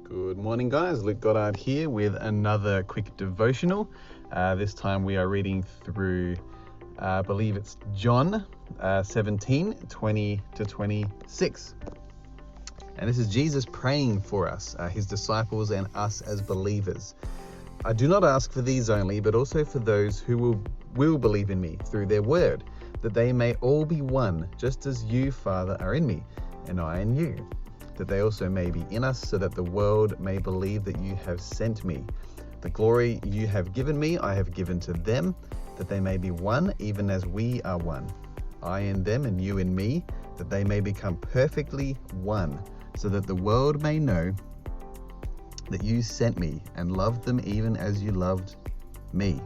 Good morning, guys. Luke Goddard here with another quick devotional. This time we are reading through, I believe it's John 17:20-26. And this is Jesus praying for us, his disciples and us as believers. I do not ask for these only, but also for those who will believe in me through their word, that they may all be one, just as you, Father, are in me, and I in you, that they also may be in us, so that the world may believe that you have sent me. The glory you have given me, I have given to them, that they may be one, even as we are one. I in them and you in me, that they may become perfectly one, so that the world may know that you sent me and loved them even as you loved me.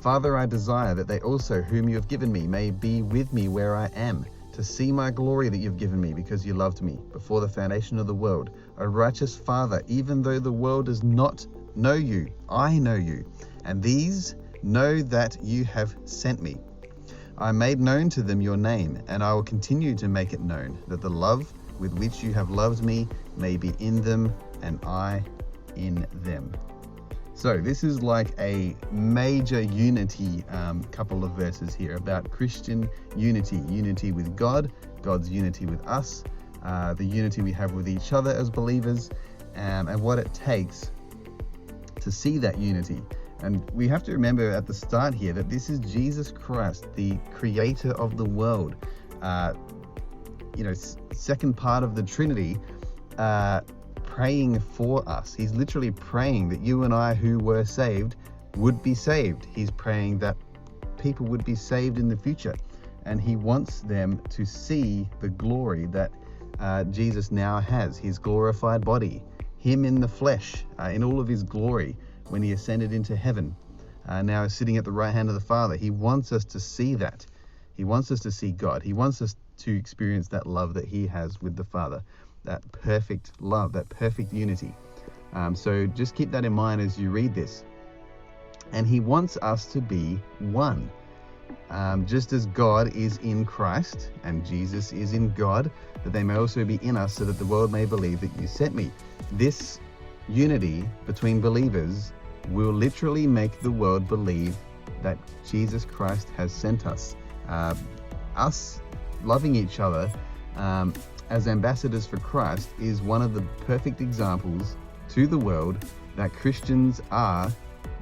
Father, I desire that they also, whom you have given me, may be with me where I am, to see my glory that you've given me because you loved me before the foundation of the world. O righteous Father, even though the world does not know you, I know you, and these know that you have sent me. I made known to them your name, and I will continue to make it known, that the love with which you have loved me may be in them and I in them. So this is like a major unity couple of verses here about Christian unity with God, God's unity with us, the unity we have with each other as believers, and what it takes to see that unity. And we have to remember at the start here that this is Jesus Christ, the creator of the world, second part of the Trinity, praying for us. He's literally praying that you and I who were saved would be saved. He's praying that people would be saved in the future. And he wants them to see the glory that Jesus now has, his glorified body, him in the flesh, in all of his glory when he ascended into heaven, now is sitting at the right hand of the Father. He wants us to see that. He wants us to see God. He wants us to experience that love that he has with the Father. That perfect love, that perfect unity. So just keep that in mind as you read this. And he wants us to be one. Just as God is in Christ and Jesus is in God, that they may also be in us, so that the world may believe that you sent me. This unity between believers will literally make the world believe that Jesus Christ has sent us. Us loving each other as ambassadors for Christ is one of the perfect examples to the world that Christians are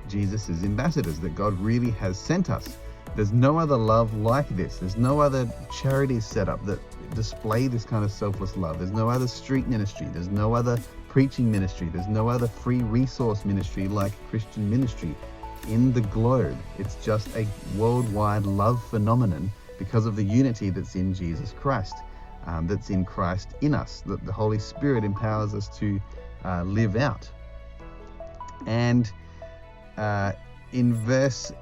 Jesus's ambassadors, that God really has sent us. There's no other love like this. There's no other charities set up that display this kind of selfless love. There's no other street ministry. There's no other preaching ministry. There's no other free resource ministry like Christian ministry in the globe. It's just a worldwide love phenomenon because of the unity that's in Jesus Christ. That's in Christ in us, that the Holy Spirit empowers us to live out. And in verse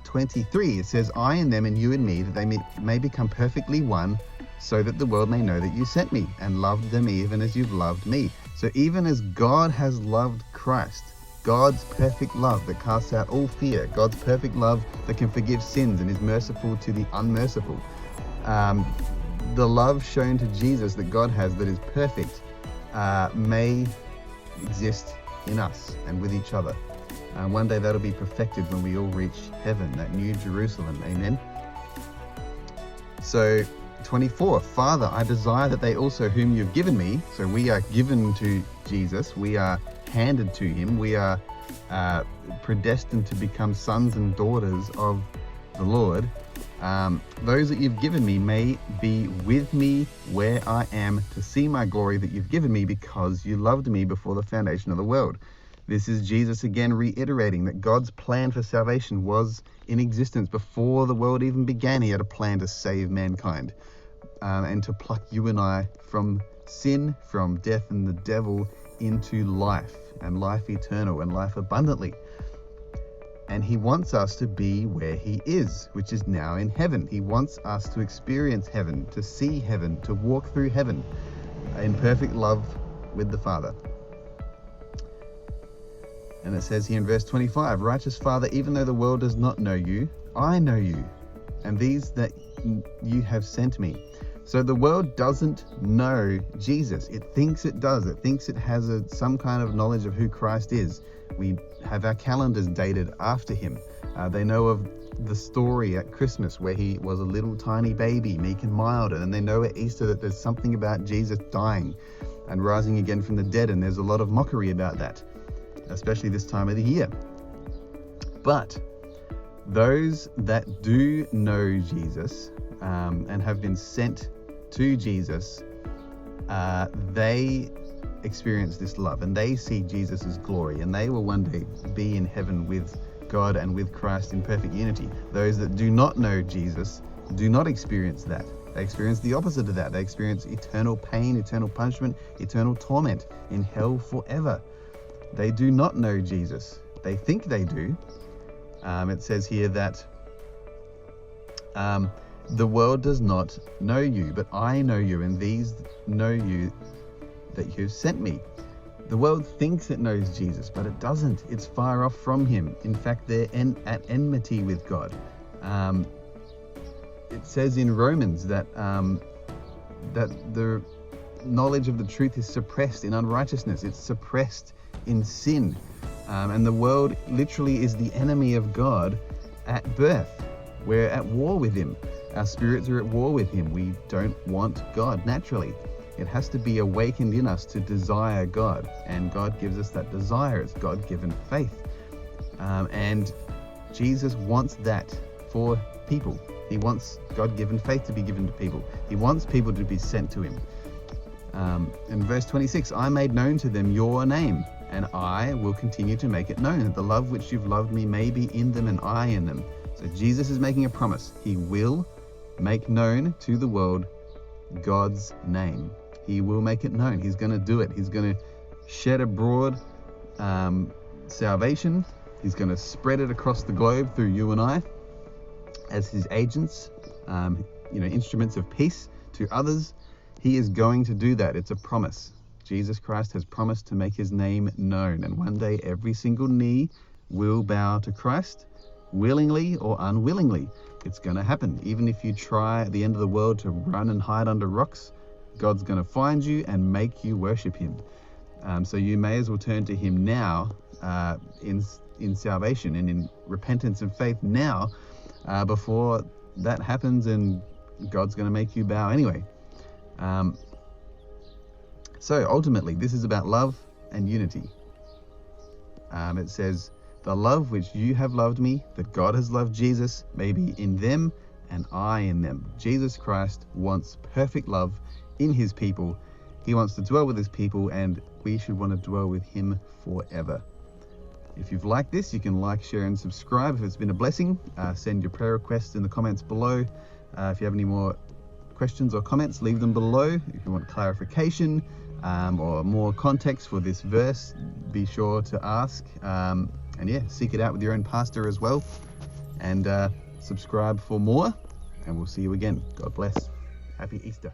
23, it says, I in them and you in me, that they may become perfectly one, so that the world may know that you sent me and loved them even as you've loved me. So even as God has loved Christ, God's perfect love that casts out all fear, God's perfect love that can forgive sins and is merciful to the unmerciful, the love shown to Jesus that God has that is perfect may exist in us and with each other. One day that'll be perfected when we all reach heaven, that new Jerusalem. Amen. So 24, Father, I desire that they also whom you've given me, so we are given to Jesus, we are handed to him, we are predestined to become sons and daughters of the Lord. Those that you've given me may be with me where I am, to see my glory that you've given me because you loved me before the foundation of the world. This is Jesus again reiterating that God's plan for salvation was in existence before the world even began. He had a plan to save mankind and to pluck you and I from sin, from death and the devil into life, and life eternal and life abundantly. And he wants us to be where he is, which is now in heaven. He wants us to experience heaven, to see heaven, to walk through heaven in perfect love with the Father. And it says here in verse 25, Righteous Father, even though the world does not know you, I know you, and these that you have sent me. So the world doesn't know Jesus. It thinks it does. It thinks it has some kind of knowledge of who Christ is. We have our calendars dated after him. They know of the story at Christmas where he was a little tiny baby, meek and mild, and they know at Easter that there's something about Jesus dying and rising again from the dead, and there's a lot of mockery about that, especially this time of the year. But those that do know Jesus and have been sent to Jesus, they experience this love and they see Jesus' glory, and they will one day be in heaven with God and with Christ in perfect unity. Those that do not know Jesus do not experience that. They experience the opposite of that. They experience eternal pain, eternal punishment, eternal torment in hell forever. They do not know Jesus. They think they do. It says here that the world does not know you, but I know you, and these know you that you have sent me. The world thinks it knows Jesus, but it doesn't. It's far off from him. In fact, they're at enmity with God. It says in Romans that the knowledge of the truth is suppressed in unrighteousness. It's suppressed in sin. And the world literally is the enemy of God at birth. We're at war with him. Our spirits are at war with him. We don't want God naturally. It has to be awakened in us to desire God, and God gives us that desire. It's God-given faith, and Jesus wants that for people. He wants God-given faith to be given to people. He wants people to be sent to him. In verse 26, I made known to them your name, and I will continue to make it known, that the love which you've loved me may be in them and I in them. So Jesus is making a promise. He will make known to the world God's name. He will make it known. He's going to do it. He's going to shed abroad salvation. He's going to spread it across the globe through you and I as his agents, instruments of peace to others. He is going to do that. It's a promise. Jesus Christ has promised to make his name known, and one day every single knee will bow to Christ, willingly or unwillingly. It's going to happen. Even if you try at the end of the world to run and hide under rocks, God's going to find you and make you worship him. So you may as well turn to him now in salvation and in repentance and faith now, before that happens and God's going to make you bow anyway. So ultimately, this is about love and unity. It says, the love which you have loved me, that God has loved Jesus, may be in them and I in them. Jesus Christ wants perfect love in his people. He wants to dwell with his people, and we should want to dwell with him forever. If you've liked this, you can like, share, and subscribe. If it's been a blessing, send your prayer requests in the comments below. If you have any more questions or comments, leave them below. If you want clarification or more context for this verse, be sure to ask. Seek it out with your own pastor as well. And subscribe for more, and we'll see you again. God bless. Happy Easter.